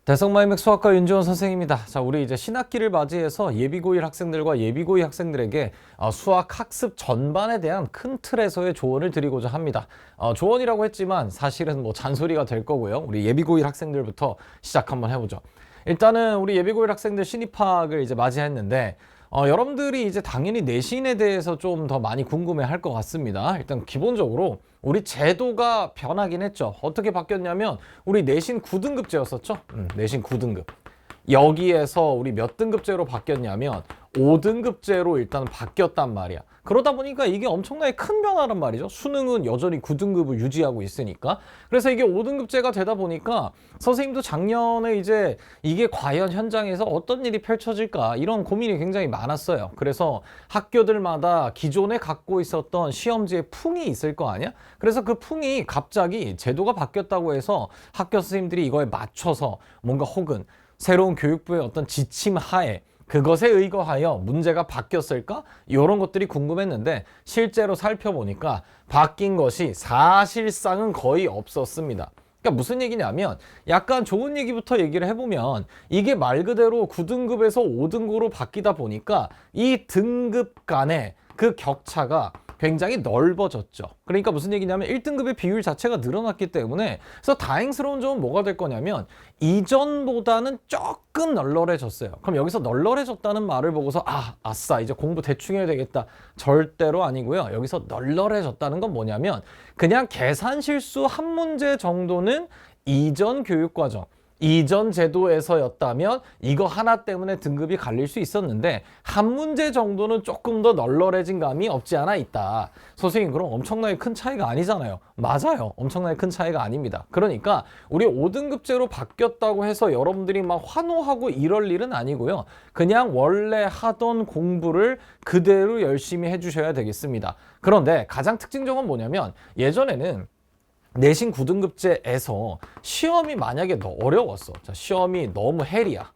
대성마이맥 수학과 윤지원 선생입니다. 자, 우리 이제 신학기를 맞이해서 예비고1 학생들과 예비고2 학생들에게 수학 학습 전반에 대한 큰 틀에서의 조언을 드리고자 합니다. 조언이라고 했지만 사실은 뭐 잔소리가 될 거고요. 우리 예비고1 학생들부터 시작 한번 해보죠. 일단은 우리 예비고1 학생들 신입학을 이제 맞이했는데 여러분들이 이제 당연히 내신에 대해서 좀 더 많이 궁금해 할 것 같습니다. 일단 기본적으로 우리 제도가 변하긴 했죠. 어떻게 바뀌었냐면 우리 내신 9등급제였었죠. 내신 9등급. 여기에서 우리 몇 등급제로 바뀌었냐면 5등급제로 일단 바뀌었단 말이야. 그러다 보니까 이게 엄청나게 큰 변화란 말이죠. 수능은 여전히 9등급을 유지하고 있으니까. 그래서 이게 5등급제가 되다 보니까 선생님도 작년에 이제 이게 과연 현장에서 어떤 일이 펼쳐질까 이런 고민이 굉장히 많았어요. 그래서 학교들마다 기존에 갖고 있었던 시험지의 풍이 있을 거 아니야? 그래서 그 풍이 갑자기 제도가 바뀌었다고 해서 학교 선생님들이 이거에 맞춰서 뭔가 혹은 새로운 교육부의 어떤 지침 하에 그것에 의거하여 문제가 바뀌었을까? 이런 것들이 궁금했는데 실제로 살펴보니까 바뀐 것이 사실상은 거의 없었습니다. 그러니까 무슨 얘기냐면 약간 좋은 얘기부터 얘기를 해보면 이게 말 그대로 9등급에서 5등급으로 바뀌다 보니까 이 등급 간의 그 격차가 굉장히 넓어졌죠. 그러니까 무슨 얘기냐면 1등급의 비율 자체가 늘어났기 때문에 그래서 다행스러운 점은 뭐가 될 거냐면 이전보다는 조금 널널해졌어요. 그럼 여기서 널널해졌다는 말을 보고서 아싸 이제 공부 대충 해야 되겠다. 절대로 아니고요. 여기서 널널해졌다는 건 뭐냐면 그냥 계산 실수 한 문제 정도는 이전 교육과정 이전 제도에서였다면 이거 하나 때문에 등급이 갈릴 수 있었는데 한 문제 정도는 조금 더 널널해진 감이 없지 않아 있다. 선생님 그럼 엄청나게 큰 차이가 아니잖아요. 맞아요. 엄청나게 큰 차이가 아닙니다. 그러니까 우리 5등급제로 바뀌었다고 해서 여러분들이 막 환호하고 이럴 일은 아니고요. 그냥 원래 하던 공부를 그대로 열심히 해주셔야 되겠습니다. 그런데 가장 특징적은 뭐냐면 예전에는 내신 9등급제에서 시험이 만약에 어려웠어. 자, 시험이 너무 헬이야.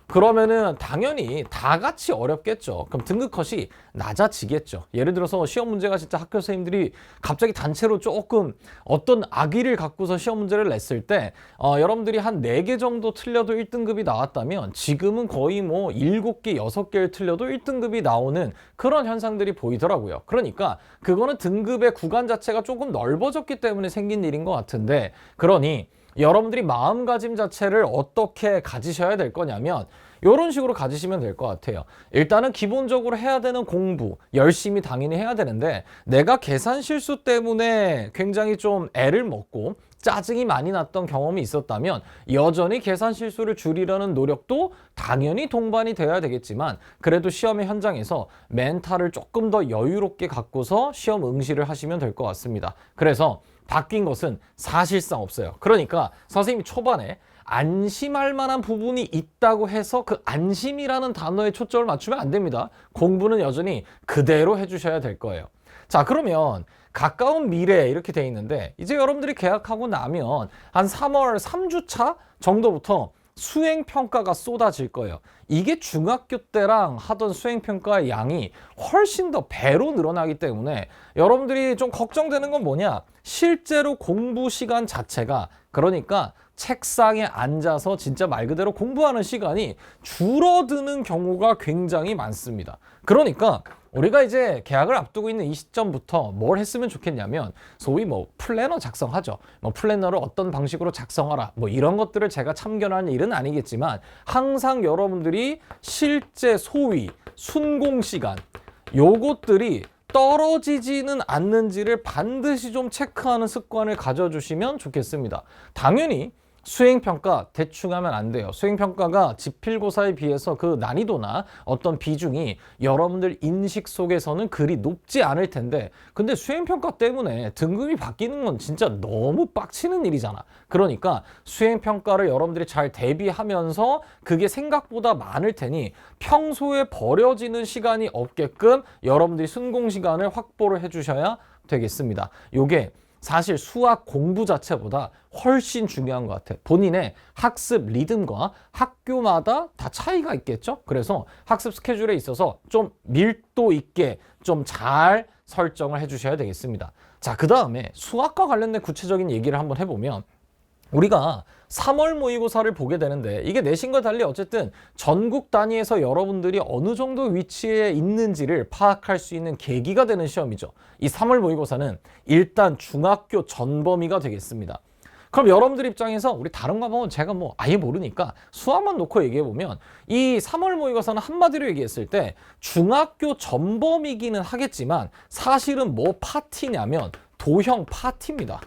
그러면은 당연히 다 같이 어렵겠죠. 그럼 등급 컷이 낮아지겠죠. 예를 들어서 시험 문제가 진짜 학교 선생님들이 갑자기 단체로 조금 어떤 악의를 갖고서 시험 문제를 냈을 때 여러분들이 한 4개 정도 틀려도 1등급이 나왔다면 지금은 거의 뭐 7개, 6개를 틀려도 1등급이 나오는 그런 현상들이 보이더라고요. 그러니까 그거는 등급의 구간 자체가 조금 넓어졌기 때문에 생긴 일인 것 같은데 그러니 여러분들이 마음가짐 자체를 어떻게 가지셔야 될 거냐면 이런 식으로 가지시면 될 것 같아요. 일단은 기본적으로 해야 되는 공부 열심히 당연히 해야 되는데 내가 계산 실수 때문에 굉장히 좀 애를 먹고 짜증이 많이 났던 경험이 있었다면 여전히 계산 실수를 줄이려는 노력도 당연히 동반이 되어야 되겠지만 그래도 시험의 현장에서 멘탈을 조금 더 여유롭게 갖고서 시험 응시를 하시면 될 것 같습니다. 그래서 바뀐 것은 사실상 없어요. 그러니까 선생님이 초반에 안심할 만한 부분이 있다고 해서 그 안심이라는 단어에 초점을 맞추면 안 됩니다. 공부는 여전히 그대로 해주셔야 될 거예요. 자, 그러면 가까운 미래 이렇게 돼 있는데 이제 여러분들이 개학하고 나면 한 3월 3주차 정도부터 수행평가가 쏟아질 거예요. 이게 중학교 때랑 하던 수행평가의 양이 훨씬 더 배로 늘어나기 때문에 여러분들이 좀 걱정되는 건 뭐냐? 실제로 공부 시간 자체가 그러니까 책상에 앉아서 진짜 말 그대로 공부하는 시간이 줄어드는 경우가 굉장히 많습니다. 그러니까 우리가 이제 개학을 앞두고 있는 이 시점부터 뭘 했으면 좋겠냐면 소위 뭐 플래너 작성하죠. 뭐 플래너를 어떤 방식으로 작성하라. 뭐 이런 것들을 제가 참견하는 일은 아니겠지만 항상 여러분들이 실제 소위 순공 시간 요것들이 떨어지지는 않는지를 반드시 좀 체크하는 습관을 가져주시면 좋겠습니다. 당연히 수행평가 대충 하면 안 돼요. 수행평가가 지필고사에 비해서 그 난이도나 어떤 비중이 여러분들 인식 속에서는 그리 높지 않을 텐데 근데 수행평가 때문에 등급이 바뀌는 건 진짜 너무 빡치는 일이잖아. 그러니까 수행평가를 여러분들이 잘 대비하면서 그게 생각보다 많을 테니 평소에 버려지는 시간이 없게끔 여러분들이 순공 시간을 확보를 해주셔야 되겠습니다. 요게 사실 수학 공부 자체보다 훨씬 중요한 것 같아요. 본인의 학습 리듬과 학교마다 다 차이가 있겠죠? 그래서 학습 스케줄에 있어서 좀 밀도 있게 좀 잘 설정을 해주셔야 되겠습니다. 자, 그 다음에 수학과 관련된 구체적인 얘기를 한번 해보면 우리가 3월 모의고사를 보게 되는데 이게 내신과 달리 어쨌든 전국 단위에서 여러분들이 어느 정도 위치에 있는지를 파악할 수 있는 계기가 되는 시험이죠. 이 3월 모의고사는 일단 중학교 전범위가 되겠습니다. 그럼 여러분들 입장에서 우리 다른 과목은 제가 뭐 아예 모르니까 수학만 놓고 얘기해보면 이 3월 모의고사는 한마디로 얘기했을 때 중학교 전범위기는 하겠지만 사실은 뭐 파티냐면 도형 파티입니다.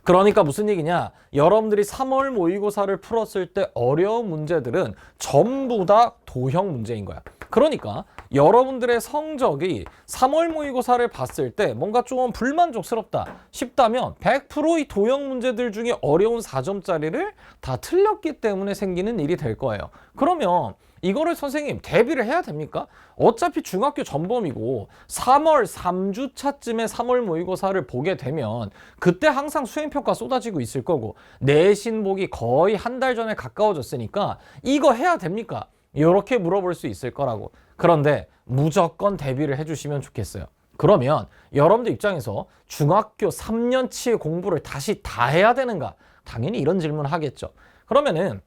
그러니까 무슨 얘기냐? 여러분들이 3월 모의고사를 풀었을 때 어려운 문제들은 전부 다 도형 문제인 거야. 그러니까 여러분들의 성적이 3월 모의고사를 봤을 때 뭔가 좀 불만족스럽다 싶다면 100% 이 도형 문제들 중에 어려운 4점짜리를 다 틀렸기 때문에 생기는 일이 될 거예요. 그러면 이거를 선생님 대비를 해야 됩니까? 어차피 중학교 전범이고 3월 3주차쯤에 3월 모의고사를 보게 되면 그때 항상 수행평가 쏟아지고 있을 거고 내신 보기 거의 한 달 전에 가까워졌으니까 이거 해야 됩니까? 이렇게 물어볼 수 있을 거라고. 그런데 무조건 대비를 해주시면 좋겠어요. 그러면 여러분들 입장에서 중학교 3년치의 공부를 다시 다 해야 되는가? 당연히 이런 질문을 하겠죠. 그러면은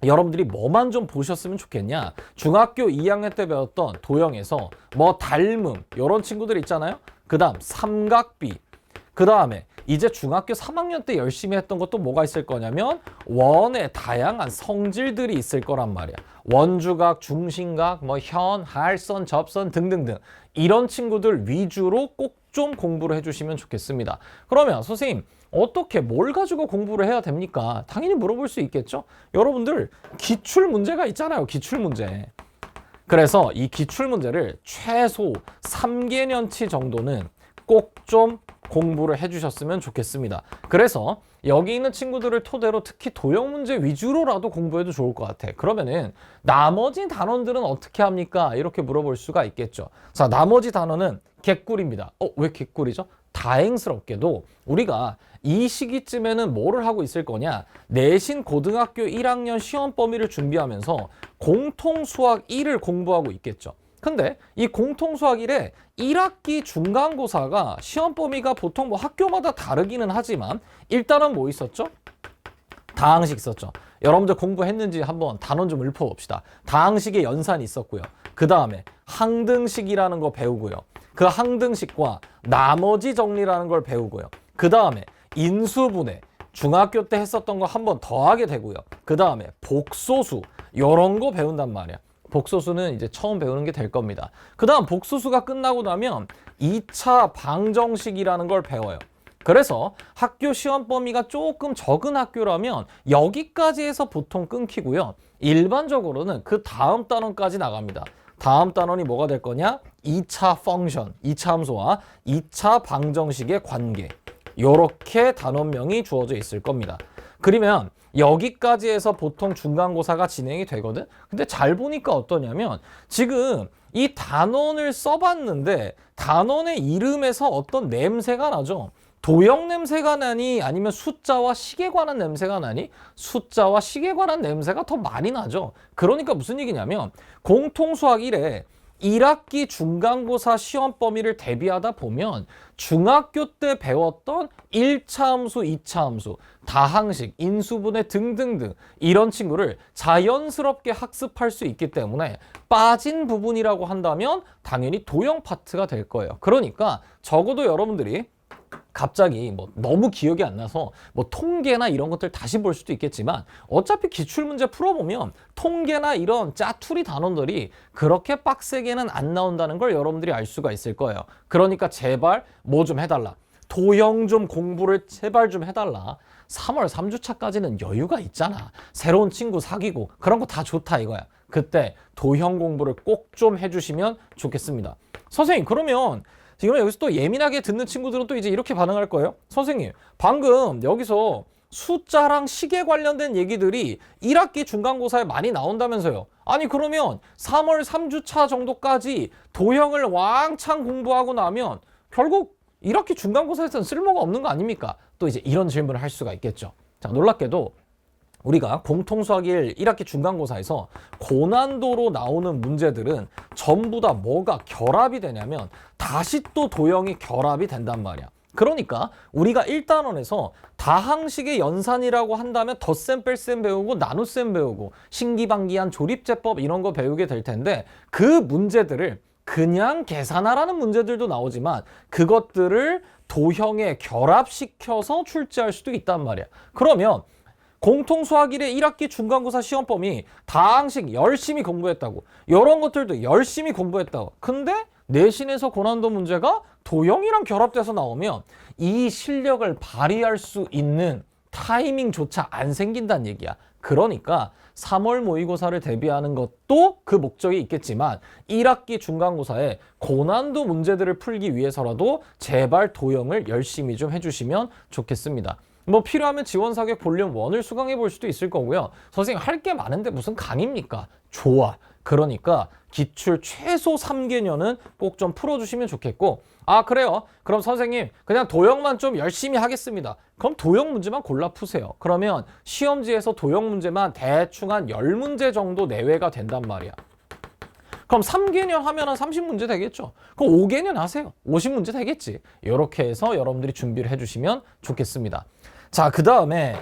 여러분들이 뭐만 좀 보셨으면 좋겠냐? 중학교 2학년 때 배웠던 도형에서 뭐 닮음 이런 친구들 있잖아요. 그 다음 삼각비, 그 다음에 이제 중학교 3학년 때 열심히 했던 것도 뭐가 있을 거냐면 원의 다양한 성질들이 있을 거란 말이야. 원주각, 중심각, 뭐 현, 할선, 접선 등등등 이런 친구들 위주로 꼭 좀 공부를 해주시면 좋겠습니다. 그러면 선생님 어떻게 뭘 가지고 공부를 해야 됩니까? 당연히 물어볼 수 있겠죠. 여러분들 기출 문제가 있잖아요. 기출 문제. 그래서 이 기출 문제를 최소 3개년치 정도는 꼭 좀 공부를 해주셨으면 좋겠습니다. 그래서 여기 있는 친구들을 토대로 특히 도형 문제 위주로라도 공부해도 좋을 것 같아. 그러면은 나머지 단원들은 어떻게 합니까? 이렇게 물어볼 수가 있겠죠. 자, 나머지 단원은 개꿀입니다. 왜 개꿀이죠? 다행스럽게도 우리가 이 시기쯤에는 뭐를 하고 있을 거냐? 내신 고등학교 1학년 시험 범위를 준비하면서 공통수학 1을 공부하고 있겠죠. 근데 이 공통수학 1에 1학기 중간고사가 시험 범위가 보통 뭐 학교마다 다르기는 하지만 일단은 뭐 있었죠? 다항식 있었죠. 여러분들 공부했는지 한번 단원 좀 읊어봅시다. 다항식의 연산이 있었고요. 그 다음에 항등식이라는 거 배우고요. 그 항등식과 나머지 정리라는 걸 배우고요. 그 다음에 인수분해, 중학교 때 했었던 거 한번 더 하게 되고요. 그 다음에 복소수, 이런 거 배운단 말이야. 복소수는 이제 처음 배우는 게 될 겁니다. 그 다음 복소수가 끝나고 나면 2차 방정식이라는 걸 배워요. 그래서 학교 시험 범위가 조금 적은 학교라면 여기까지 해서 보통 끊기고요. 일반적으로는 그 다음 단원까지 나갑니다. 다음 단원이 뭐가 될 거냐? 2차 펑션, 2차 함수와 2차 방정식의 관계. 요렇게 단원명이 주어져 있을 겁니다. 그러면 여기까지 해서 보통 중간고사가 진행이 되거든? 근데 잘 보니까 어떠냐면 지금 이 단원을 써봤는데 단원의 이름에서 어떤 냄새가 나죠? 도형 냄새가 나니 아니면 숫자와 식에 관한 냄새가 나니? 숫자와 식에 관한 냄새가 더 많이 나죠. 그러니까 무슨 얘기냐면 공통수학 1에 1학기 중간고사 시험 범위를 대비하다 보면 중학교 때 배웠던 1차 함수, 2차 함수, 다항식, 인수분해 등등등 이런 친구를 자연스럽게 학습할 수 있기 때문에 빠진 부분이라고 한다면 당연히 도형 파트가 될 거예요. 그러니까 적어도 여러분들이 갑자기 뭐 너무 기억이 안 나서 뭐 통계나 이런 것들 다시 볼 수도 있겠지만 어차피 기출문제 풀어보면 통계나 이런 짜투리 단원들이 그렇게 빡세게는 안 나온다는 걸 여러분들이 알 수가 있을 거예요. 그러니까 제발 뭐 좀 해달라. 도형 좀 공부를 제발 좀 해달라. 3월 3주차까지는 여유가 있잖아. 새로운 친구 사귀고 그런 거 다 좋다 이거야. 그때 도형 공부를 꼭 좀 해주시면 좋겠습니다. 선생님 그러면 지금 여기서 또 예민하게 듣는 친구들은 또 이제 이렇게 반응할 거예요. 선생님, 방금 여기서 숫자랑 식에 관련된 얘기들이 1학기 중간고사에 많이 나온다면서요. 아니 그러면 3월 3주차 정도까지 도형을 왕창 공부하고 나면 결국 1학기 중간고사에서는 쓸모가 없는 거 아닙니까? 또 이제 이런 질문을 할 수가 있겠죠. 자, 놀랍게도 우리가 공통수학 1학기 중간고사에서 고난도로 나오는 문제들은 전부 다 뭐가 결합이 되냐면 다시 또 도형이 결합이 된단 말이야. 그러니까 우리가 1단원에서 다항식의 연산이라고 한다면 덧셈 뺄셈 배우고 나눗셈 배우고 신기방기한 조립제법 이런 거 배우게 될 텐데 그 문제들을 그냥 계산하라는 문제들도 나오지만 그것들을 도형에 결합시켜서 출제할 수도 있단 말이야. 그러면 공통수학 1의 1학기 중간고사 시험 범위 다항식 열심히 공부했다고 이런 것들도 열심히 공부했다고 근데 내신에서 고난도 문제가 도형이랑 결합돼서 나오면 이 실력을 발휘할 수 있는 타이밍조차 안 생긴다는 얘기야. 그러니까 3월 모의고사를 대비하는 것도 그 목적이 있겠지만 1학기 중간고사에 고난도 문제들을 풀기 위해서라도 제발 도형을 열심히 좀 해주시면 좋겠습니다. 뭐 필요하면 지원사격 볼륨 1을 수강해 볼 수도 있을 거고요. 선생님 할 게 많은데 무슨 강의입니까? 좋아. 그러니까 기출 최소 3개년은 꼭 좀 풀어주시면 좋겠고 아 그래요? 그럼 선생님 그냥 도형만 좀 열심히 하겠습니다. 그럼 도형 문제만 골라 푸세요. 그러면 시험지에서 도형 문제만 대충 한 10문제 정도 내외가 된단 말이야. 그럼 3개년 하면 한 30문제 되겠죠? 그럼 5개년 하세요. 50문제 되겠지? 이렇게 해서 여러분들이 준비를 해주시면 좋겠습니다. 자, 그 다음에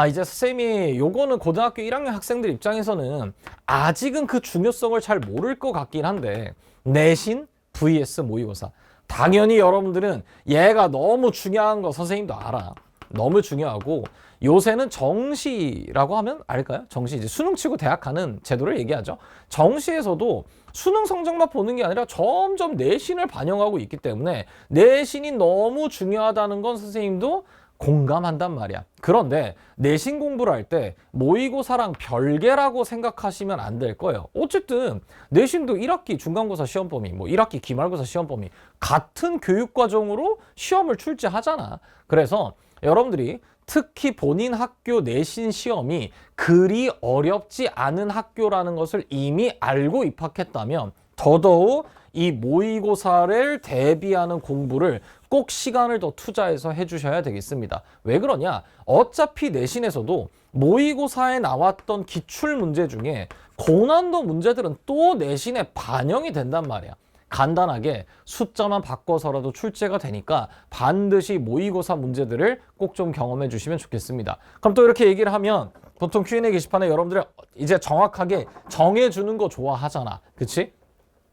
이제 선생님이 요거는 고등학교 1학년 학생들 입장에서는 아직은 그 중요성을 잘 모를 것 같긴 한데 내신 vs 모의고사 당연히 여러분들은 얘가 너무 중요한 거 선생님도 알아. 너무 중요하고 요새는 정시라고 하면 알까요? 정시 이제 수능 치고 대학 가는 제도를 얘기하죠. 정시에서도 수능 성적만 보는 게 아니라 점점 내신을 반영하고 있기 때문에 내신이 너무 중요하다는 건 선생님도 공감한단 말이야. 그런데 내신 공부를 할 때 모의고사랑 별개라고 생각하시면 안 될 거예요. 어쨌든 내신도 1학기 중간고사 시험 범위, 뭐 1학기 기말고사 시험 범위 같은 교육과정으로 시험을 출제하잖아. 그래서 여러분들이 특히 본인 학교 내신 시험이 그리 어렵지 않은 학교라는 것을 이미 알고 입학했다면 더더욱 이 모의고사를 대비하는 공부를 꼭 시간을 더 투자해서 해주셔야 되겠습니다. 왜 그러냐? 어차피 내신에서도 모의고사에 나왔던 기출문제 중에 고난도 문제들은 또 내신에 반영이 된단 말이야. 간단하게 숫자만 바꿔서라도 출제가 되니까 반드시 모의고사 문제들을 꼭 좀 경험해 주시면 좋겠습니다. 그럼 또 이렇게 얘기를 하면 보통 Q&A 게시판에 여러분들이 이제 정확하게 정해주는 거 좋아하잖아. 그치?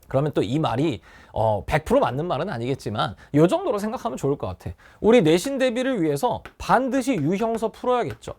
그러면 또 이 말이 100% 맞는 말은 아니겠지만 이 정도로 생각하면 좋을 것 같아. 우리 내신 대비를 위해서 반드시 유형서 풀어야겠죠.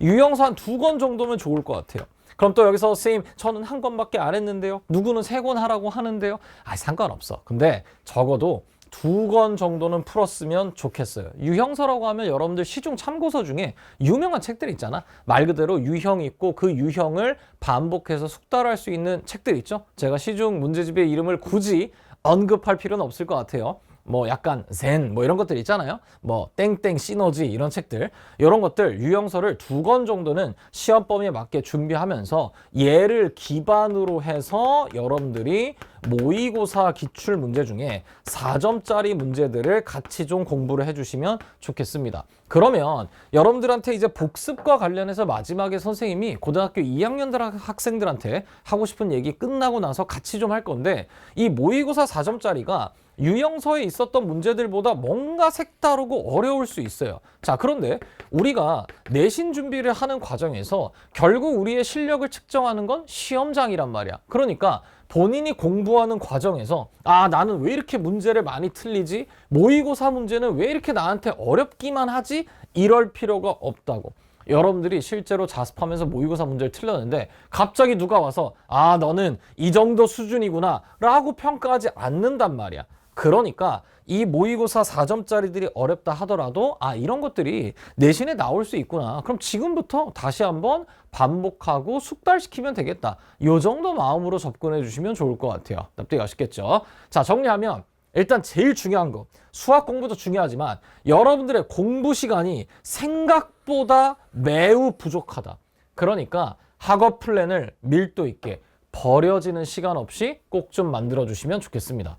유형서 한 2권 정도면 좋을 것 같아요. 그럼 또 여기서 선생님 저는 1권밖에 안 했는데요. 누구는 3권 하라고 하는데요. 상관없어. 근데 적어도 2권 정도는 풀었으면 좋겠어요. 유형서라고 하면 여러분들 시중 참고서 중에 유명한 책들 있잖아. 말 그대로 유형 있고 그 유형을 반복해서 숙달할 수 있는 책들 있죠. 제가 시중 문제집의 이름을 굳이 언급할 필요는 없을 것 같아요. 뭐 약간 젠 뭐 이런 것들 있잖아요. 뭐 땡땡 시너지 이런 책들 이런 것들 유형서를 2권 정도는 시험 범위에 맞게 준비하면서 얘를 기반으로 해서 여러분들이 모의고사 기출 문제 중에 4점짜리 문제들을 같이 좀 공부를 해주시면 좋겠습니다. 그러면 여러분들한테 이제 복습과 관련해서 마지막에 선생님이 고등학교 2학년 학생들한테 하고 싶은 얘기 끝나고 나서 같이 좀 할 건데 이 모의고사 4점짜리가 유형서에 있었던 문제들보다 뭔가 색다르고 어려울 수 있어요. 자, 그런데 우리가 내신 준비를 하는 과정에서 결국 우리의 실력을 측정하는 건 시험장이란 말이야. 그러니까 본인이 공부하는 과정에서 나는 왜 이렇게 문제를 많이 틀리지? 모의고사 문제는 왜 이렇게 나한테 어렵기만 하지? 이럴 필요가 없다고. 여러분들이 실제로 자습하면서 모의고사 문제를 틀렸는데 갑자기 누가 와서 너는 이 정도 수준이구나 라고 평가하지 않는단 말이야. 그러니까 이 모의고사 4점짜리들이 어렵다 하더라도 이런 것들이 내신에 나올 수 있구나. 그럼 지금부터 다시 한번 반복하고 숙달시키면 되겠다. 이 정도 마음으로 접근해 주시면 좋을 것 같아요. 납득이 가시겠죠? 자, 정리하면 일단 제일 중요한 거 수학 공부도 중요하지만 여러분들의 공부 시간이 생각보다 매우 부족하다. 그러니까 학업 플랜을 밀도 있게 버려지는 시간 없이 꼭 좀 만들어 주시면 좋겠습니다.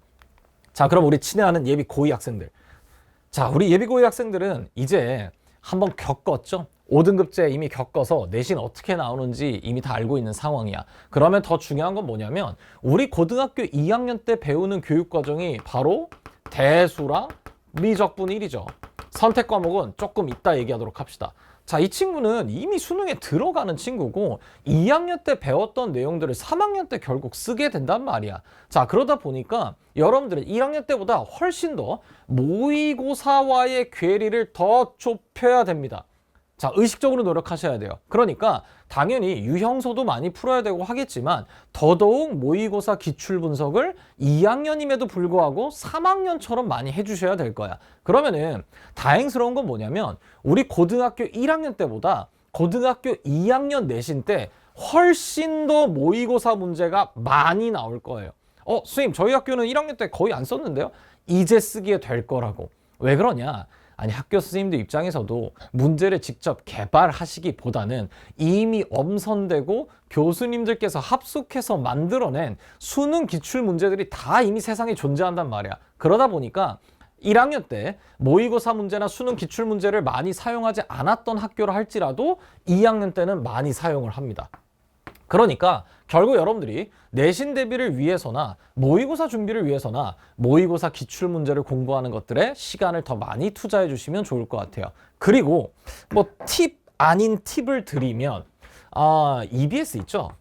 자, 그럼 우리 친애하는 예비 고2 학생들. 자, 우리 예비 고2 학생들은 이제 한번 겪었죠? 5등급제 이미 겪어서 내신 어떻게 나오는지 이미 다 알고 있는 상황이야. 그러면 더 중요한 건 뭐냐면 우리 고등학교 2학년 때 배우는 교육과정이 바로 대수랑 미적분 1이죠. 선택 과목은 조금 이따 얘기하도록 합시다. 자, 이 친구는 이미 수능에 들어가는 친구고 2학년 때 배웠던 내용들을 3학년 때 결국 쓰게 된단 말이야. 자, 그러다 보니까 여러분들은 1학년 때보다 훨씬 더 모의고사와의 괴리를 더 좁혀야 됩니다. 자, 의식적으로 노력하셔야 돼요. 그러니까 당연히 유형서도 많이 풀어야 되고 하겠지만 더더욱 모의고사 기출분석을 2학년임에도 불구하고 3학년처럼 많이 해주셔야 될 거야. 그러면은 다행스러운 건 뭐냐면 우리 고등학교 1학년 때보다 고등학교 2학년 내신 때 훨씬 더 모의고사 문제가 많이 나올 거예요. 선생님, 저희 학교는 1학년 때 거의 안 썼는데요? 이제 쓰게 될 거라고. 왜 그러냐? 아니, 학교 선생님들 입장에서도 문제를 직접 개발하시기보다는 이미 엄선되고 교수님들께서 합숙해서 만들어낸 수능 기출 문제들이 다 이미 세상에 존재한단 말이야. 그러다 보니까 1학년 때 모의고사 문제나 수능 기출 문제를 많이 사용하지 않았던 학교라 할지라도 2학년 때는 많이 사용을 합니다. 그러니까 결국 여러분들이 내신 대비를 위해서나 모의고사 준비를 위해서나 모의고사 기출문제를 공부하는 것들에 시간을 더 많이 투자해 주시면 좋을 것 같아요. 그리고 뭐 팁 아닌 팁을 드리면 EBS 있죠?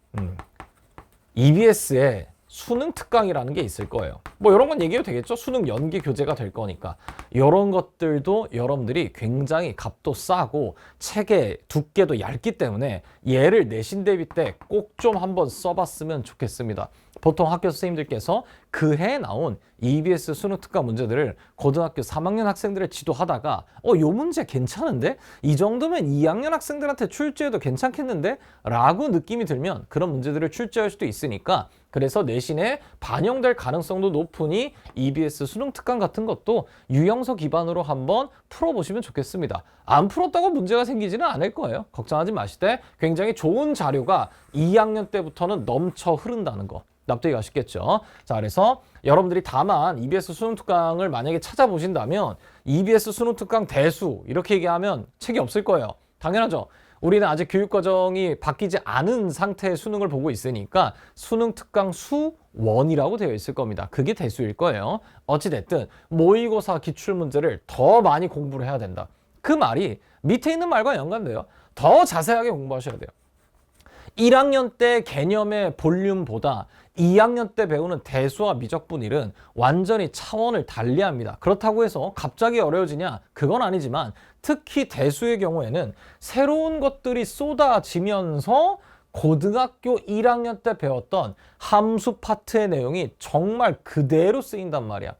EBS에 수능 특강이라는 게 있을 거예요. 뭐 이런 건 얘기해도 되겠죠? 수능 연기 교재가 될 거니까. 이런 것들도 여러분들이 굉장히 값도 싸고 책의 두께도 얇기 때문에 얘를 내신 대비 때 꼭 좀 한번 써봤으면 좋겠습니다. 보통 학교 선생님들께서 그 해에 나온 EBS 수능 특강 문제들을 고등학교 3학년 학생들을 지도하다가 요 문제 괜찮은데? 이 정도면 2학년 학생들한테 출제해도 괜찮겠는데? 라고 느낌이 들면 그런 문제들을 출제할 수도 있으니까 그래서 내신에 반영될 가능성도 높으니 EBS 수능 특강 같은 것도 유형서 기반으로 한번 풀어보시면 좋겠습니다. 안 풀었다고 문제가 생기지는 않을 거예요. 걱정하지 마시되 굉장히 좋은 자료가 2학년 때부터는 넘쳐 흐른다는 거. 납득이 가시겠죠? 자, 그래서 여러분들이 다만 EBS 수능 특강을 만약에 찾아보신다면 EBS 수능 특강 대수 이렇게 얘기하면 책이 없을 거예요. 당연하죠. 우리는 아직 교육과정이 바뀌지 않은 상태의 수능을 보고 있으니까 수능 특강 수 1이라고 되어 있을 겁니다. 그게 대수일 거예요. 어찌됐든 모의고사 기출문제를 더 많이 공부를 해야 된다. 그 말이 밑에 있는 말과 연관돼요. 더 자세하게 공부하셔야 돼요. 1학년 때 개념의 볼륨보다 2학년 때 배우는 대수와 미적분 1은 완전히 차원을 달리합니다. 그렇다고 해서 갑자기 어려워지냐? 그건 아니지만 특히 대수의 경우에는 새로운 것들이 쏟아지면서 고등학교 1학년 때 배웠던 함수 파트의 내용이 정말 그대로 쓰인단 말이야.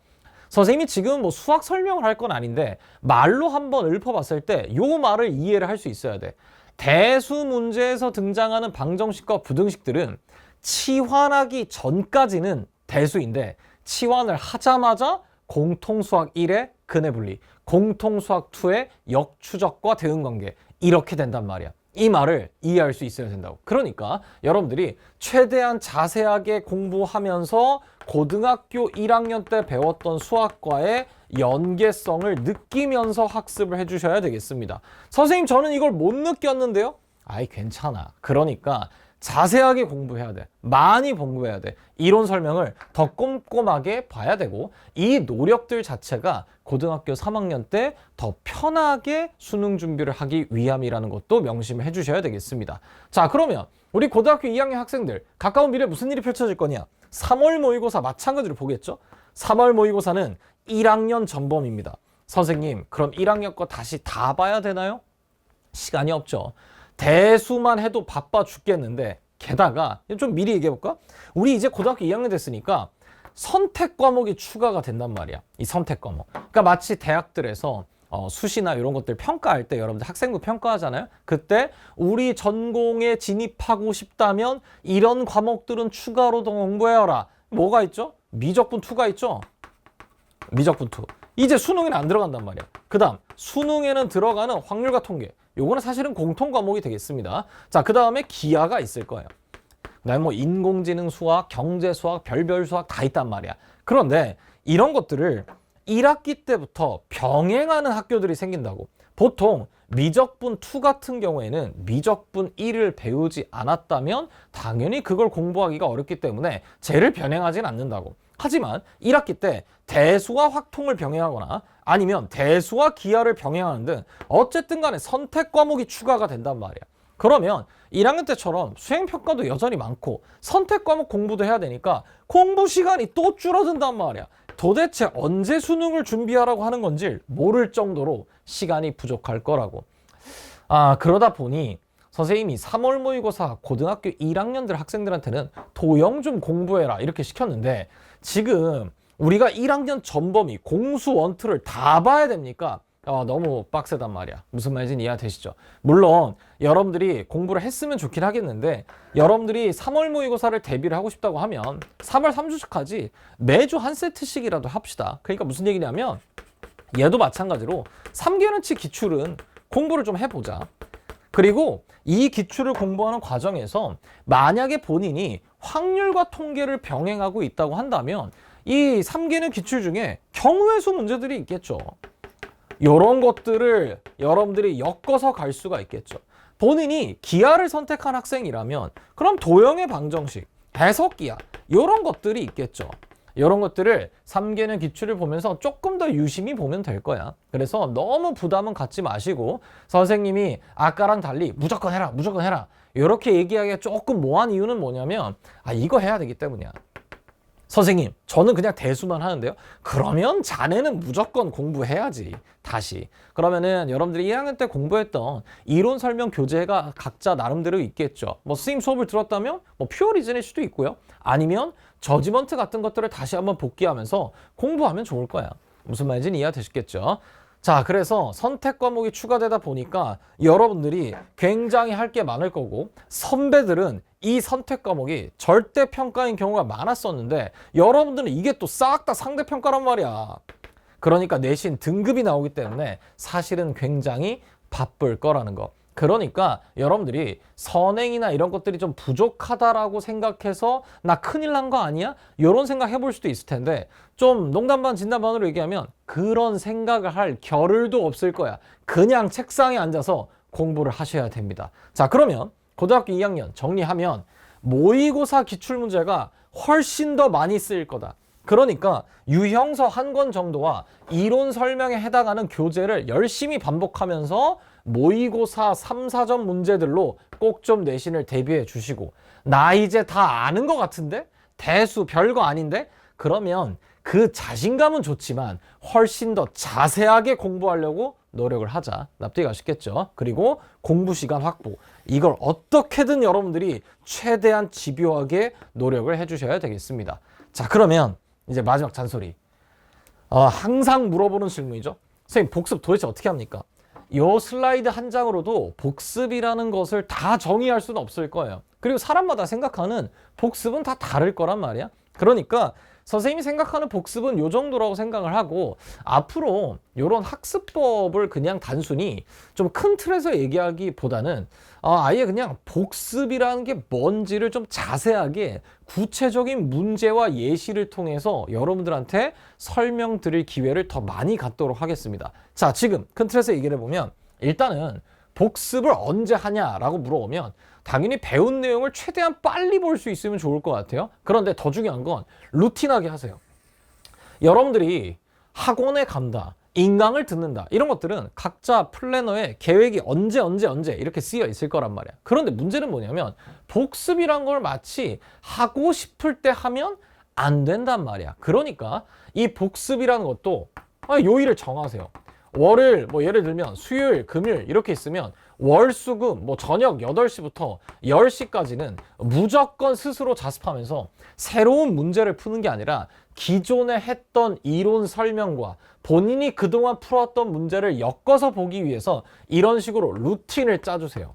선생님이 지금 뭐 수학 설명을 할 건 아닌데 말로 한번 읊어봤을 때 요 말을 이해를 할 수 있어야 돼. 대수 문제에서 등장하는 방정식과 부등식들은 치환하기 전까지는 대수인데 치환을 하자마자 공통수학 1의 근해분리, 공통수학 2의 역추적과 대응관계 이렇게 된단 말이야. 이 말을 이해할 수 있어야 된다고. 그러니까 여러분들이 최대한 자세하게 공부하면서 고등학교 1학년 때 배웠던 수학과의 연계성을 느끼면서 학습을 해주셔야 되겠습니다. 선생님, 저는 이걸 못 느꼈는데요? 아이, 괜찮아. 그러니까 자세하게 공부해야 돼. 많이 공부해야 돼. 이론 설명을 더 꼼꼼하게 봐야 되고 이 노력들 자체가 고등학교 3학년 때 더 편하게 수능 준비를 하기 위함이라는 것도 명심해 주셔야 되겠습니다. 자, 그러면 우리 고등학교 2학년 학생들 가까운 미래에 무슨 일이 펼쳐질 거냐? 3월 모의고사 마찬가지로 보겠죠? 3월 모의고사는 1학년 전범입니다. 선생님, 그럼 1학년 거 다시 다 봐야 되나요? 시간이 없죠. 대수만 해도 바빠 죽겠는데 게다가 좀 미리 얘기해볼까? 우리 이제 고등학교 2학년 됐으니까 선택 과목이 추가가 된단 말이야. 이 선택 과목. 그러니까 마치 대학들에서 수시나 이런 것들 평가할 때 여러분들 학생부 평가하잖아요. 그때 우리 전공에 진입하고 싶다면 이런 과목들은 추가로 더 공부해라. 뭐가 있죠? 미적분 2가 있죠? 미적분 2. 이제 수능에는 안 들어간단 말이야. 그 다음 수능에는 들어가는 확률과 통계. 요거는 사실은 공통 과목이 되겠습니다. 자, 그 다음에 기하가 있을 거예요. 그다음에 뭐 인공지능 수학, 경제 수학, 별별 수학 다 있단 말이야. 그런데 이런 것들을 1학기 때부터 병행하는 학교들이 생긴다고. 보통 미적분 2 같은 경우에는 미적분 1을 배우지 않았다면 당연히 그걸 공부하기가 어렵기 때문에 쟤를 병행하진 않는다고. 하지만 1학기 때 대수와 확통을 병행하거나 아니면 대수와 기하를 병행하는 등 어쨌든 간에 선택 과목이 추가가 된단 말이야. 그러면 1학년 때처럼 수행평가도 여전히 많고 선택 과목 공부도 해야 되니까 공부 시간이 또 줄어든단 말이야. 도대체 언제 수능을 준비하라고 하는 건지 모를 정도로 시간이 부족할 거라고. 그러다 보니 선생님이 3월 모의고사 고등학교 1학년들 학생들한테는 도형 좀 공부해라 이렇게 시켰는데 지금 우리가 1학년 전범위 공수 원투를 다 봐야 됩니까? 너무 빡세단 말이야. 무슨 말인지 이해되시죠? 물론 여러분들이 공부를 했으면 좋긴 하겠는데 여러분들이 3월 모의고사를 대비를 하고 싶다고 하면 3월 3주까지 매주 한 세트씩이라도 합시다. 그러니까 무슨 얘기냐면 얘도 마찬가지로 3개월치 기출은 공부를 좀 해보자. 그리고 이 기출을 공부하는 과정에서 만약에 본인이 확률과 통계를 병행하고 있다고 한다면 이 3개는 기출 중에 경우의 수 문제들이 있겠죠. 이런 것들을 여러분들이 엮어서 갈 수가 있겠죠. 본인이 기하를 선택한 학생이라면 그럼 도형의 방정식, 해석기하 이런 것들이 있겠죠. 이런 것들을 3개는 기출을 보면서 조금 더 유심히 보면 될 거야. 그래서 너무 부담은 갖지 마시고 선생님이 아까랑 달리 무조건 해라 무조건 해라 이렇게 얘기하기가 조금 뭐한 이유는 뭐냐면 이거 해야 되기 때문이야. 선생님 저는 그냥 대수만 하는데요. 그러면 자네는 무조건 공부해야지. 다시 그러면은 여러분들이 1학년 때 공부했던 이론 설명 교재가 각자 나름대로 있겠죠. 뭐 선생님 수업을 들었다면 뭐 퓨어 리즌일 수도 있고요. 아니면 저지먼트 같은 것들을 다시 한번 복기하면서 공부하면 좋을 거야. 무슨 말인지 이해되시겠죠? 자, 그래서 선택 과목이 추가되다 보니까 여러분들이 굉장히 할 게 많을 거고 선배들은 이 선택 과목이 절대평가인 경우가 많았었는데 여러분들은 이게 또 싹 다 상대평가란 말이야. 그러니까 내신 등급이 나오기 때문에 사실은 굉장히 바쁠 거라는 거. 그러니까 여러분들이 선행이나 이런 것들이 좀 부족하다라고 생각해서 나 큰일 난 거 아니야? 이런 생각 해볼 수도 있을 텐데 좀 농담 반 진담 반으로 얘기하면 그런 생각을 할 겨를도 없을 거야. 그냥 책상에 앉아서 공부를 하셔야 됩니다. 자, 그러면 고등학교 2학년 정리하면 모의고사 기출문제가 훨씬 더 많이 쓰일 거다. 그러니까 유형서 한 권 정도와 이론 설명에 해당하는 교재를 열심히 반복하면서 모의고사 3, 4점 문제들로 꼭 좀 내신을 대비해 주시고 나 이제 다 아는 것 같은데? 대수 별거 아닌데? 그러면 그 자신감은 좋지만 훨씬 더 자세하게 공부하려고 노력을 하자. 납득이 가시겠죠? 그리고 공부 시간 확보. 이걸 어떻게든 여러분들이 최대한 집요하게 노력을 해주셔야 되겠습니다. 자, 그러면 이제 마지막 잔소리. 항상 물어보는 질문이죠. 선생님, 복습 도대체 어떻게 합니까? 요 슬라이드 한 장으로도 복습이라는 것을 다 정의할 수는 없을 거예요. 그리고 사람마다 생각하는 복습은 다 다를 거란 말이야. 그러니까 선생님이 생각하는 복습은 요 정도라고 생각을 하고 앞으로 요런 학습법을 그냥 단순히 좀 큰 틀에서 얘기하기보다는 아예 그냥 복습이라는 게 뭔지를 좀 자세하게 구체적인 문제와 예시를 통해서 여러분들한테 설명드릴 기회를 더 많이 갖도록 하겠습니다. 자, 지금 큰 틀에서 얘기를 해보면 일단은 복습을 언제 하냐라고 물어보면 당연히 배운 내용을 최대한 빨리 볼 수 있으면 좋을 것 같아요. 그런데 더 중요한 건 루틴하게 하세요. 여러분들이 학원에 간다, 인강을 듣는다 이런 것들은 각자 플래너에 계획이 언제 이렇게 쓰여 있을 거란 말이야. 그런데 문제는 뭐냐면 복습이란 걸 마치 하고 싶을 때 하면 안 된단 말이야. 그러니까 이 복습이라는 것도 요일을 정하세요. 월요일, 뭐 예를 들면 수요일, 금요일 이렇게 있으면 월수금 뭐 저녁 8시부터 10시까지는 무조건 스스로 자습하면서 새로운 문제를 푸는 게 아니라 기존에 했던 이론 설명과 본인이 그동안 풀었던 문제를 엮어서 보기 위해서 이런 식으로 루틴을 짜주세요.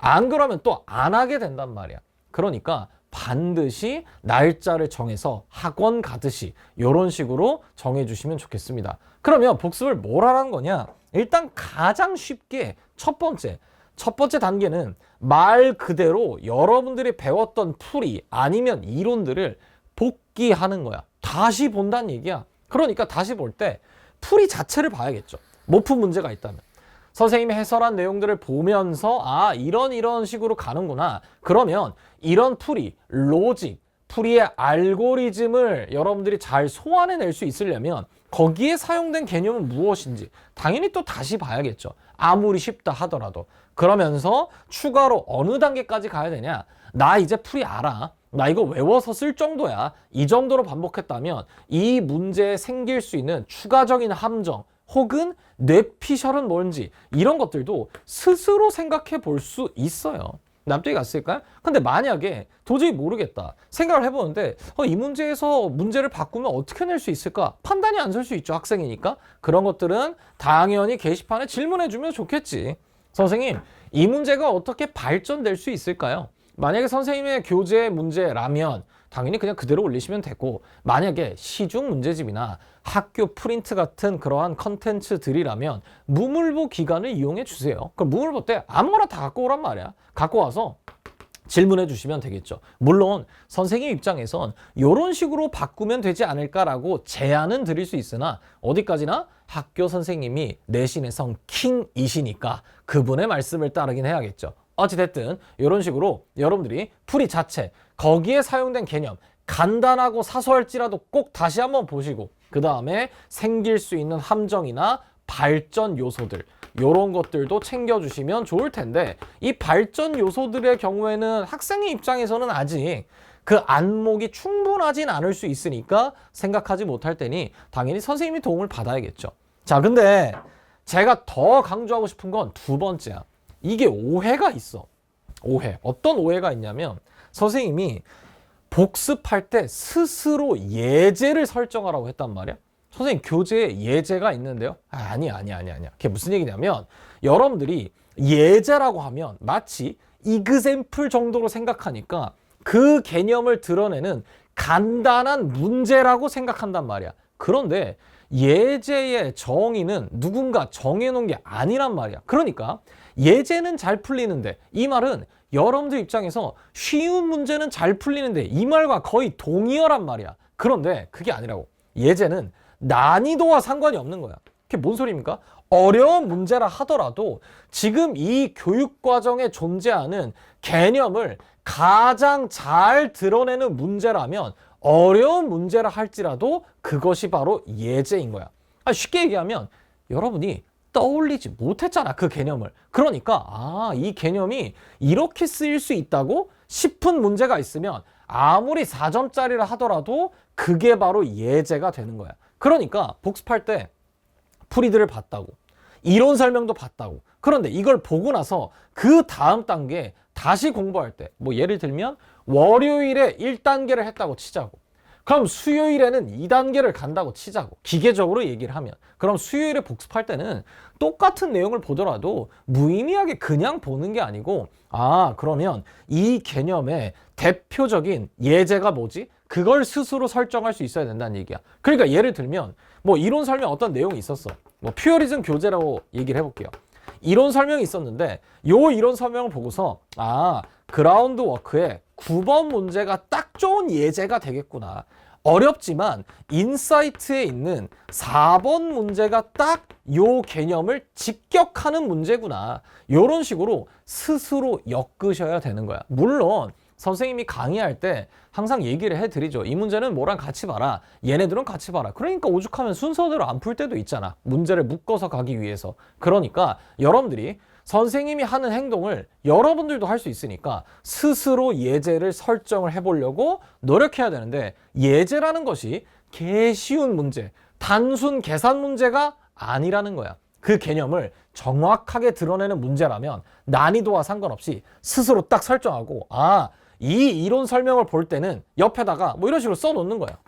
안 그러면 또 안 하게 된단 말이야. 그러니까 반드시 날짜를 정해서 학원 가듯이 이런 식으로 정해주시면 좋겠습니다. 그러면 복습을 뭘 하라는 거냐? 일단 가장 쉽게 첫 번째 단계는 말 그대로 여러분들이 배웠던 풀이 아니면 이론들을 복기하는 거야. 다시 본다는 얘기야. 그러니까 다시 볼 때 풀이 자체를 봐야겠죠. 못 푼 문제가 있다면. 선생님이 해설한 내용들을 보면서 이런 식으로 가는구나. 그러면 이런 풀이, 로직, 풀이의 알고리즘을 여러분들이 잘 소환해낼 수 있으려면 거기에 사용된 개념은 무엇인지 당연히 또 다시 봐야겠죠. 아무리 쉽다 하더라도. 그러면서 추가로 어느 단계까지 가야 되냐. 나 이제 풀이 알아. 나 이거 외워서 쓸 정도야. 이 정도로 반복했다면 이 문제에 생길 수 있는 추가적인 함정 혹은 뇌피셜은 뭔지 이런 것들도 스스로 생각해 볼 수 있어요. 납득이 갔을까요? 근데 만약에 도저히 모르겠다 생각을 해보는데 이 문제에서 문제를 바꾸면 어떻게 낼 수 있을까? 판단이 안 설 수 있죠. 학생이니까. 그런 것들은 당연히 게시판에 질문해주면 좋겠지. 선생님, 이 문제가 어떻게 발전될 수 있을까요? 만약에 선생님의 교재 문제라면 당연히 그냥 그대로 올리시면 되고, 만약에 시중 문제집이나 학교 프린트 같은 그러한 컨텐츠들이라면 무물보 기간을 이용해 주세요. 그럼 무물보 때 아무거나 다 갖고 오란 말이야. 갖고 와서 질문해 주시면 되겠죠. 물론 선생님 입장에선 이런 식으로 바꾸면 되지 않을까라고 제안은 드릴 수 있으나 어디까지나 학교 선생님이 내신의 성 킹이시니까 그분의 말씀을 따르긴 해야겠죠. 어찌됐든 이런 식으로 여러분들이 풀이 자체, 거기에 사용된 개념 간단하고 사소할지라도 꼭 다시 한번 보시고 그 다음에 생길 수 있는 함정이나 발전 요소들 이런 것들도 챙겨주시면 좋을 텐데, 이 발전 요소들의 경우에는 학생의 입장에서는 아직 그 안목이 충분하진 않을 수 있으니까 생각하지 못할 때니 당연히 선생님이 도움을 받아야겠죠. 자, 근데 제가 더 강조하고 싶은 건 두 번째야. 이게 오해가 있어. 오해. 어떤 오해가 있냐면 선생님이 복습할 때 스스로 예제를 설정하라고 했단 말이야. 선생님 교재에 예제가 있는데요. 아니야. 그게 무슨 얘기냐면 여러분들이 예제라고 하면 마치 example 정도로 생각하니까 그 개념을 드러내는 간단한 문제라고 생각한단 말이야. 그런데 예제의 정의는 누군가 정해놓은 게 아니란 말이야. 그러니까 예제는 잘 풀리는데, 이 말은 여러분들 입장에서 쉬운 문제는 잘 풀리는데 이 말과 거의 동의어란 말이야. 그런데 그게 아니라고. 예제는 난이도와 상관이 없는 거야. 그게 뭔 소리입니까? 어려운 문제라 하더라도 지금 이 교육과정에 존재하는 개념을 가장 잘 드러내는 문제라면 어려운 문제라 할지라도 그것이 바로 예제인 거야. 쉽게 얘기하면 여러분이 떠올리지 못했잖아, 그 개념을. 그러니까 이 개념이 이렇게 쓰일 수 있다고 싶은 문제가 있으면 아무리 4점짜리라 하더라도 그게 바로 예제가 되는 거야. 그러니까 복습할 때 풀이들을 봤다고, 이론 설명도 봤다고. 그런데 이걸 보고 나서 그 다음 단계 다시 공부할 때, 뭐 예를 들면 월요일에 1단계를 했다고 치자고. 그럼 수요일에는 2단계를 간다고 치자고. 기계적으로 얘기를 하면. 그럼 수요일에 복습할 때는 똑같은 내용을 보더라도 무의미하게 그냥 보는 게 아니고, 그러면 이 개념의 대표적인 예제가 뭐지? 그걸 스스로 설정할 수 있어야 된다는 얘기야. 그러니까 예를 들면 뭐 이론 설명 어떤 내용이 있었어. 뭐 퓨어리즘 교재라고 얘기를 해볼게요. 이론 설명이 있었는데 요 이론 설명을 보고서 그라운드 워크에 9번 문제가 딱 좋은 예제가 되겠구나. 어렵지만 인사이트에 있는 4번 문제가 딱 요 개념을 직격하는 문제구나. 요런 식으로 스스로 엮으셔야 되는 거야. 물론 선생님이 강의할 때 항상 얘기를 해드리죠. 이 문제는 뭐랑 같이 봐라. 얘네들은 같이 봐라. 그러니까 오죽하면 순서대로 안 풀 때도 있잖아. 문제를 묶어서 가기 위해서. 그러니까 여러분들이 선생님이 하는 행동을 여러분들도 할 수 있으니까 스스로 예제를 설정을 해보려고 노력해야 되는데, 예제라는 것이 개쉬운 문제, 단순 계산 문제가 아니라는 거야. 그 개념을 정확하게 드러내는 문제라면 난이도와 상관없이 스스로 딱 설정하고, 이 이론 설명을 볼 때는 옆에다가 뭐 이런 식으로 써놓는 거야.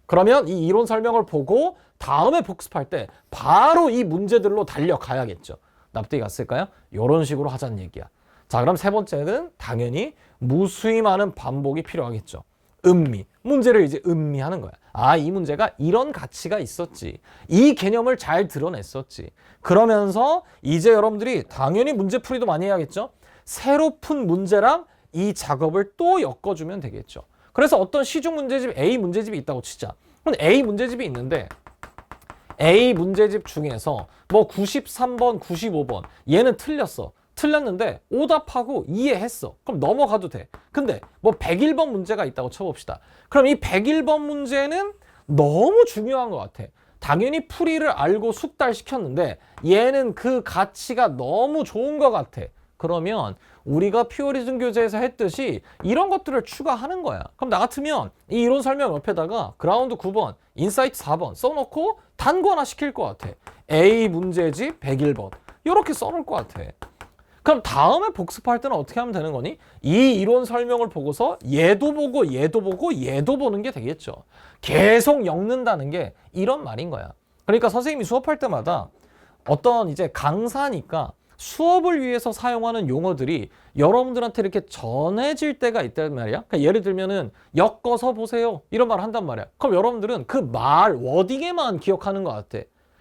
그러면 이 이론 설명을 보고 다음에 복습할 때 바로 이 문제들로 달려가야겠죠. 납득이 갔을까요? 이런 식으로 하자는 얘기야. 자, 그럼 세 번째는 당연히 무수히 많은 반복이 필요하겠죠. 음미. 문제를 이제 음미하는 거야. 이 문제가 이런 가치가 있었지. 이 개념을 잘 드러냈었지. 그러면서 이제 여러분들이 당연히 문제풀이도 많이 해야겠죠. 새로 푼 문제랑 이 작업을 또 엮어주면 되겠죠. 그래서 어떤 시중 문제집, A 문제집이 있다고 치자. 그럼 A 문제집이 있는데 A 문제집 중에서 뭐 93번, 95번 얘는 틀렸어. 틀렸는데 오답하고 이해했어. 그럼 넘어가도 돼. 근데 뭐 101번 문제가 있다고 쳐봅시다. 그럼 이 101번 문제는 너무 중요한 것 같아. 당연히 풀이를 알고 숙달시켰는데 얘는 그 가치가 너무 좋은 것 같아. 그러면 우리가 퓨어리즘 교재에서 했듯이 이런 것들을 추가하는 거야. 그럼 나 같으면 이 이론 설명 옆에다가 그라운드 9번, 인사이트 4번 써놓고 단권화 시킬 것 같아. A 문제집 101번. 이렇게 써놓을 것 같아. 그럼 다음에 복습할 때는 어떻게 하면 되는 거니? 이 이론 설명을 보고서 얘도 보고 얘도 보고 얘도 보는 게 되겠죠. 계속 엮는다는 게 이런 말인 거야. 그러니까 선생님이 수업할 때마다 어떤 이제 강사니까 수업을 위해서 사용하는 용어들이 여러분들한테 이렇게 전해질 때가 있단 말이야. 그러니까 예를 들면은 엮어서 보세요. 이런 말 한단 말이야. 그럼 여러분들은 그 말, 워딩에만 기억하는 것 같아.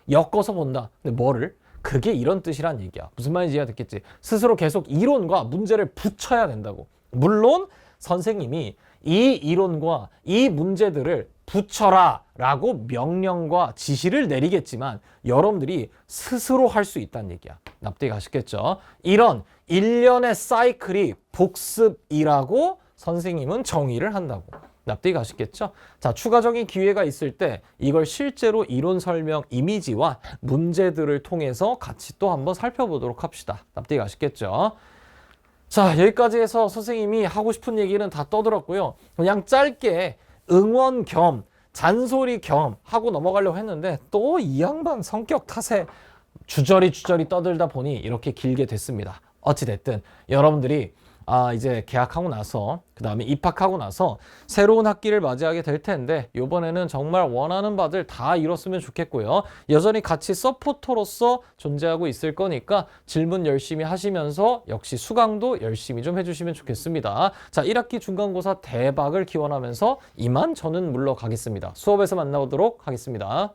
엮어서 본다. 근데 뭐를? 그게 이런 뜻이란 얘기야. 무슨 말인지 이해가 됐겠지? 스스로 계속 이론과 문제를 붙여야 된다고. 물론 선생님이 이 이론과 이 문제들을 붙여라 라고 명령과 지시를 내리겠지만 여러분들이 스스로 할 수 있다는 얘기야. 납득이 가시겠죠? 이런 일련의 사이클이 복습이라고 선생님은 정의를 한다고. 납득이 가시겠죠? 자, 추가적인 기회가 있을 때 이걸 실제로 이론 설명 이미지와 문제들을 통해서 같이 또 한번 살펴보도록 합시다. 납득이 가시겠죠? 자, 여기까지 해서 선생님이 하고 싶은 얘기는 다 떠들었고요. 그냥 짧게 응원 겸 잔소리 겸 하고 넘어가려고 했는데 또 이 양반 성격 탓에 주저리 떠들다 보니 이렇게 길게 됐습니다. 어찌됐든 여러분들이 이제 개학하고 나서 그 다음에 입학하고 나서 새로운 학기를 맞이하게 될 텐데 이번에는 정말 원하는 바들 다 이뤘으면 좋겠고요. 여전히 같이 서포터로서 존재하고 있을 거니까 질문 열심히 하시면서 역시 수강도 열심히 좀 해주시면 좋겠습니다. 자, 1학기 중간고사 대박을 기원하면서 이만 저는 물러가겠습니다. 수업에서 만나보도록 하겠습니다.